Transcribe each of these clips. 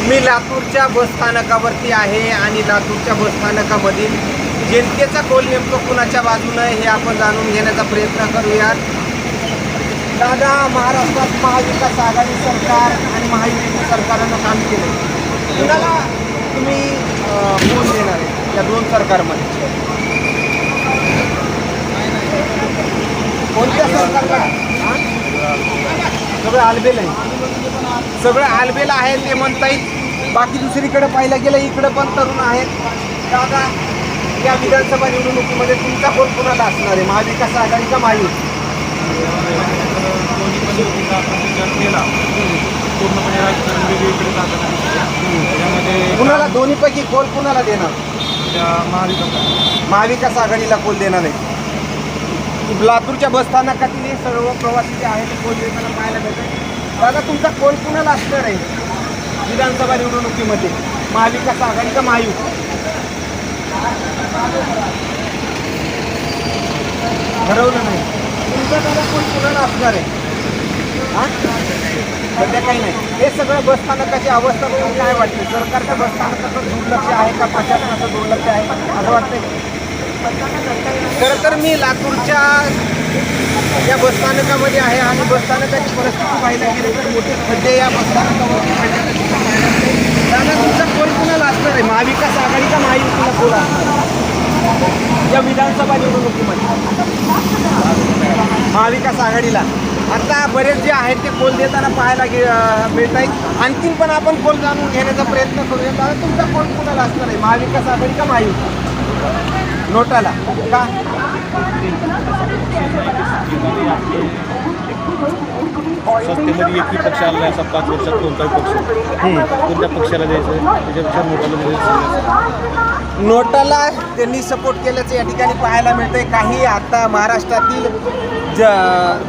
मी लातूरच्या बसस्थानकावरती आहे आणि लातूरच्या बसस्थानकामधील जनतेचा कौल नेमकं कुणाच्या बाजूनं हे आपण जाणून घेण्याचा प्रयत्न करूयात. दादा, महाराष्ट्रात महाविकास आघाडी सरकार आणि महायुती सरकारनं काम केलं, कुणाला तुम्ही कौल देणार आहे या दोन सरकारमध्ये? कोणत्या सरकारला? सगळं आलबेल आहे, सगळं आलबेल आहे ते म्हणता येईल. बाकी दुसरीकडे पाहिलं गेलं इकडं पण तरुण आहेत. दादा, या विधानसभा निवडणुकीमध्ये तुमचा कौल कुणाला असणार आहे, महाविकास आघाडी का महायुती? पूर्णपणे राजकारण वेगवेगळे त्यामध्ये कुणाला दोन्हीपैकी कौल कुणाला देणार? महाविकास आघाडीला कौल देणार आहे. लातूरच्या बसस्थानकातील हे सर्व प्रवासी जे आहेत ते कौल देताना पाहायला मिळतात. दादा, तुमचा कौल कुणाला असणार आहे विधानसभा निवडणुकीमध्ये, महाविकास आघाडी का महायुती? ठरवलं नाही. तुमचा दादा कौल कुणाला असणार आहे? हां, सध्या काही नाही. हे सगळं बसस्थानकाची अवस्था बघून काय वाटते? सरकारच्या बसस्थानकाचं दुर्लक्ष आहे का प्रशासनाचं दुर्लक्ष आहे असं वाटतंय? खरं तर मी लातूरच्या या बसस्थानकामध्ये आहे आणि बसस्थानकाची परिस्थिती पाहायला गेली तर मोठे खड्डे या बसस्थानकावरती पडण्याची दादा, तुमचा कौल कुणाला असणार आहे, महाविकास आघाडी का महायुतीला कौल असणार या विधानसभा निवडणुकीमध्ये? महाविकास आघाडीला. आता बरेच जे आहेत ते कौल देताना पाहायला मिळत आहेत. आणखीन पण आपण कौल जाणून घेण्याचा प्रयत्न करूया. दादा, तुमचा कौल कुणाला असणार आहे, महाविकास आघाडी का महायुती? नोटाला का? सत्तेमध्ये एकही पक्ष आला असा 5 वर्षात कोणताही पक्ष कोणत्या पक्षाला द्यायचं त्याच्यापेक्षा नोटाला द्यायचं. नोटाला त्यांनी सपोर्ट केल्याचं या ठिकाणी पाहायला मिळतंय. काही आता महाराष्ट्रातील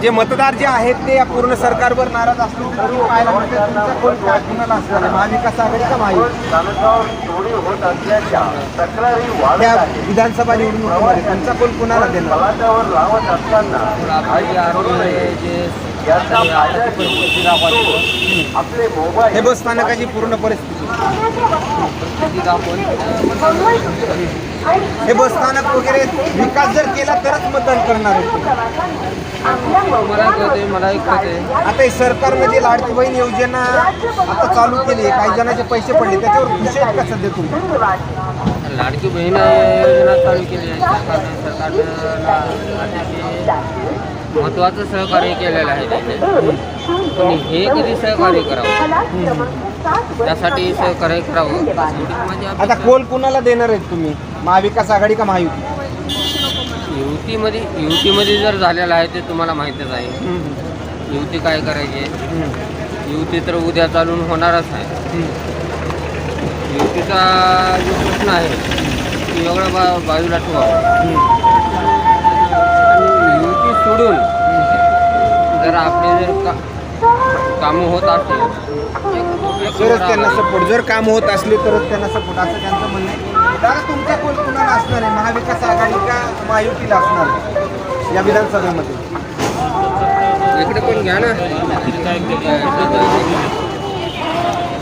जे मतदार जे आहेत ते या पूर्ण सरकारवर नाराज असतील तरी पाहायला मिळते. तुमचा कौल कुणाला असणार आहे, महाविकास आघाडी का महायुती त्या विधानसभा निवडणुकीमध्ये? तुमचा कौल कुणाला देणार? हे बस स्थानकाची पूर्ण परिस्थिती, हे बस स्थानक वगैरे विकास जर केला तरच मतदान करणार आहे. आता हे सरकारने जे लाडकी बहीण योजना आता चालू केली आहे, काही जणांचे पैसे पडले, त्याच्यावर खुश आहेत का सध्या तुम्ही? लाडकी बहीण योजना चालू केली आहे सरकारनं, महत्त्वाचं सहकार्य केलेलं आहे त्याने. पण हे कधी सहकार्य करावं, त्यासाठी सहकार्य करावं. आता कौल कुणाला देणार आहेत तुम्ही, महाविकास आघाडी का महायुती? युतीमध्ये जर झालेलं आहे ते तुम्हाला माहीतच आहे. युती काय करायची आहे, युती तर उद्या चालून होणारच आहे. युतीचा जो प्रश्न आहे ती वेगळ्या बाजूला ठेवा. युती सोडून जर आपले जर कामं होत असतील तरच त्यांना सपोर्ट, जर काम होत असले तरच त्यांना सपोर्ट, असं त्यांचं म्हणणं आहे. दादा, तुमचा कौल कुणाला असणार आहे, महाविकास आघाडी का महायुतीला असणार आहे या विधानसभेमध्ये? इकडे पण घ्या ना.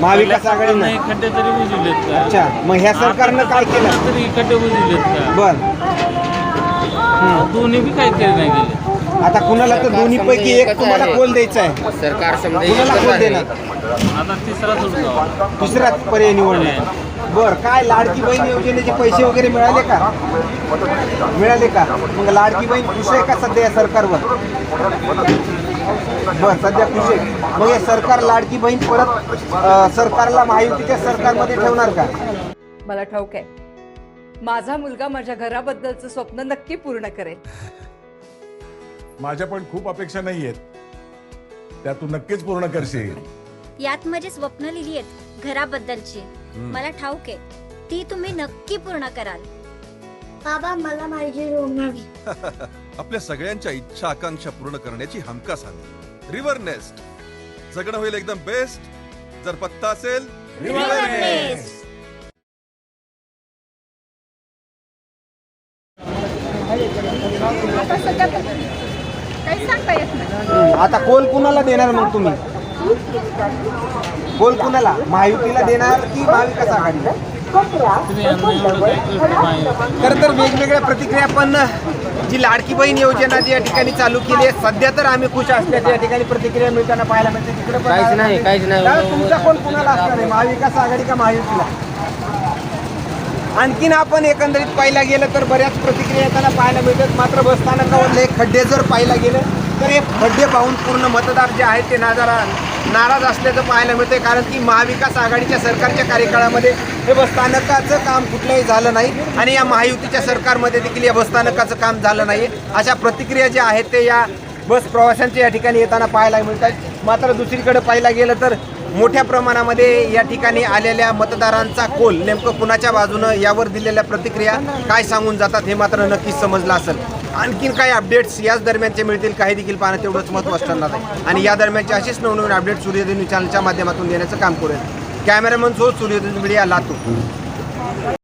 महाविकास आघाडी नाही, खड्डे तरी बुजवलेत का? अच्छा, मग ह्या सरकारनं काय केलं? तरी खड्डे बुजवलेत का? बर, दोन्ही बी काही केले नाही गेले. आता कुणाला तर दोन्हीपैकी एक तुम्हाला कौल द्यायचा आहे, सरकार कुणाला कौल देणार? आता तिसरा सोडला, दुसरा पर्याय निवडणार. बर, काय लाडकी बहीण योजनेचे पैसे वगैरे मिळाले का? मिळाले का? मग लाडकी बहीण खुश आहे का सध्या या सरकारवर? बर, सध्या खुश आहे. मग हे सरकार लाडकी बहीण परत सरकारला महायुतीच्या सरकारमध्ये ठेवणार का? मला ठाऊक आहे, माझा मुलगा माझ्या घराबद्दलचं स्वप्न नक्की पूर्ण करेल. माझ्या पण खूप अपेक्षा नाही आहेत, त्या तू नक्कीच पूर्ण करशील. यात माझी स्वप्न लिहिली आहेत घराबद्दलची, मला ठाऊक आहे ती तुम्ही नक्की पूर्ण कराल. बाबा, मला माझी रूम हवी. आपल्या सगळ्यांच्या इच्छा आकांक्षा पूर्ण करण्याची हमखास हमी. रिव्हर नेस्ट, जगणं होईल एकदम बेस्ट जर पत्ता असेल रिव्हर नेस्ट. आता कौल कुणाला देणार मग तुम्ही? कोल कुणाला, महायुतीला देणार की महाविकास आघाडीला? खरं तर वेगवेगळ्या प्रतिक्रिया, पण जी लाडकी बहीण योजना जी या ठिकाणी चालू केली आहे, सध्या तर आम्ही खुश असल्याची या ठिकाणी प्रतिक्रिया मिळताना पाहायला मिळते. तिकडे पण काहीच नाही. दादा, तुमचा कोल कुणाला असणार आहे, महाविकास आघाडी का महायुतीला? आणखीन आपण एकंदरीत पाहायला गेलं तर बऱ्याच प्रतिक्रिया येताना पाहायला मिळतात. मात्र बसस्थानकावरले खड्डे जर पाहायला गेलं तर हे खड्डे पाहून पूर्ण मतदार जे आहेत ते नाराज असल्याचं पाहायला मिळते. कारण की महाविकास आघाडीच्या सरकारच्या कार्यकाळामध्ये हे बसस्थानकाचं काम कुठलंही झालं नाही आणि या महायुतीच्या सरकारमध्ये देखील या बसस्थानकाचं काम झालं नाही. अशा प्रतिक्रिया ज्या आहेत ते या बस प्रवाशांच्या या ठिकाणी येताना पाहायला मिळतात. मात्र दुसरीकडे पाहायला गेलं तर मोठ्या प्रमाणामध्ये या ठिकाणी आलेल्या मतदारांचा कोल नेमकं कुणाच्या बाजूनं यावर दिलेल्या प्रतिक्रिया काय सांगून जातात हे मात्र नक्कीच समजलं असेल. आणखीन काही अपडेट्स याच दरम्यानचे मिळतील, काही देखील पाहणं तेवढंच महत्त्वाचं ठरणार आहे. आणि या दरम्यानचे असेच नवनवीन अपडेट सूर्योदय न्यूज चॅनलच्या माध्यमातून देण्याचं काम करूया. कॅमेरामन सो सूर्योदय मीडिया, लातूर.